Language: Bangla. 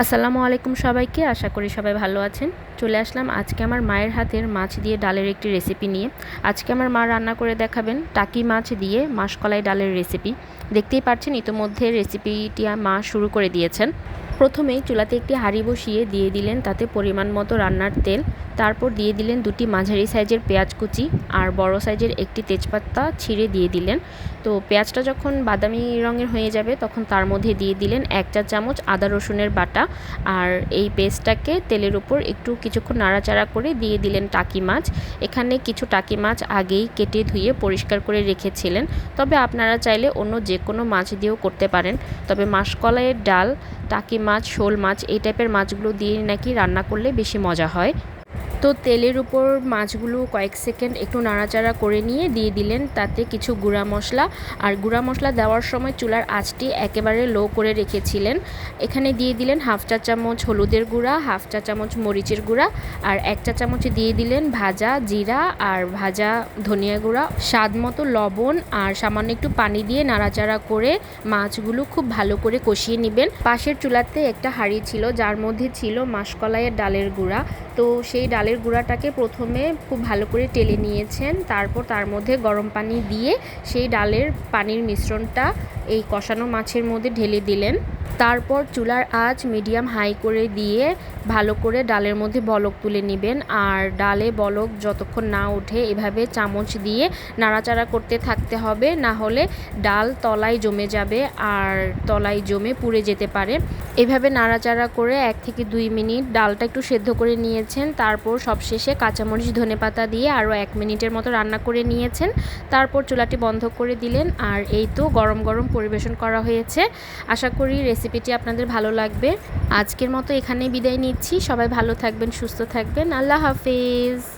আসসালামু আলাইকুম সবাইকে। আশা করি সবাই ভালো আছেন। চলে আসলাম আজকে আমার মায়ের হাতের মাছ দিয়ে ডালের একটি রেসিপি নিয়ে। আজকে আমার মা রান্না করে দেখাবেন টাকি মাছ দিয়ে মাসকলাই ডালের রেসিপি। দেখতেই পাচ্ছেন ইতোমধ্যে রেসিপিটি মা শুরু করে দিয়েছেন। প্রথমেই চুলাতে একটি হাঁড়ি বসিয়ে দিয়ে দিলেন তাতে পরিমাণ মতো রান্নার তেল। তারপর দিয়ে দিলেন দুটি মাঝারি সাইজের পেঁয়াজ কুচি আর বড় সাইজের একটি তেজপাতা ছিঁড়ে দিয়ে দিলেন। তো পেঁয়াজটা যখন বাদামি রঙের হয়ে যাবে তখন তার মধ্যে দিয়ে দিলেন 1 চা চামচ আদা রসুনের বাটা। আর এই পেস্টটাকে তেলের উপর একটু কিছুক্ষণ নাড়াচাড়া করে দিয়ে দিলেন টাকি মাছ। এখানে কিছু টাকি মাছ আগেই কেটে ধুয়ে পরিষ্কার করে রেখেছিলেন, তবে আপনারা চাইলে অন্য যে কোনো মাছ দিয়েও করতে পারেন। তবে মাসকলাইয়ের ডাল, টাকি মাছ, শোল মাছ এই টাইপের মাছগুলো দিয়ে নাকি রান্না করলে বেশি মজা হয়। তো তেলের উপর মাছগুলো কয়েক সেকেন্ড একটু নাড়াচাড়া করে নিয়ে দিয়ে দিলেন তাতে কিছু গুঁড়া মশলা। আর গুঁড়া মশলা দেওয়ার সময় চুলার আঁচটি একেবারে লো করে রেখেছিলেন। এখানে দিয়ে দিলেন 1/2 চা চামচ হলুদের গুঁড়া, 1/2 চা চামচ মরিচের গুঁড়া, আর 1 চা চামচ দিয়ে দিলেন ভাজা জিরা আর ভাজা ধনিয়া গুঁড়া, স্বাদ মতো লবণ আর সামান্য একটু পানি দিয়ে নাড়াচাড়া করে মাছগুলো খুব ভালো করে কষিয়ে নেবেন। পাশের চুলাতে একটা হাঁড়ি ছিল যার মধ্যে ছিল মাসকলাইয়ের ডালের গুঁড়া। তো সেই ডালের গুঁড়াটাকে প্রথমে খুব ভালো করে টেলে নিয়েছেন, তারপর তার মধ্যে গরম পানি দিয়ে সেই ডালের পানির মিশ্রণটা এই কষানো মাছের মধ্যে ঢেলে দিলেন। তারপর চুলার আঁচ মিডিয়াম হাই করে দিয়ে ভালো করে ডালের মধ্যে বলক তুলে নেবেন। আর ডালে বলক যতক্ষণ না ওঠে এভাবে চামচ দিয়ে নাড়াচাড়া করতে থাকতে হবে, না হলে ডাল তলায় জমে যাবে আর তলায় জমে পুড়ে যেতে পারে। এভাবে নাড়াচাড়া করে 1 থেকে 2 মিনিট ডালটা একটু সেদ্ধ করে নিয়েছেন। তারপর সবশেষে কাঁচামরিচ ধনেপাতা দিয়ে আরও 1 মিনিটের মতো রান্না করে নিয়েছেন। তারপর চুলাটি বন্ধ করে দিলেন। আর এই তো গরম গরম পরিবেশন করা হয়েছে। আশা করি রেসিপিটি আপনাদের ভালো লাগবে। আজকের মতো এখানেই বিদায় নিচ্ছি। সবাই ভালো থাকবেন, সুস্থ থাকবেন। আল্লাহ হাফেজ।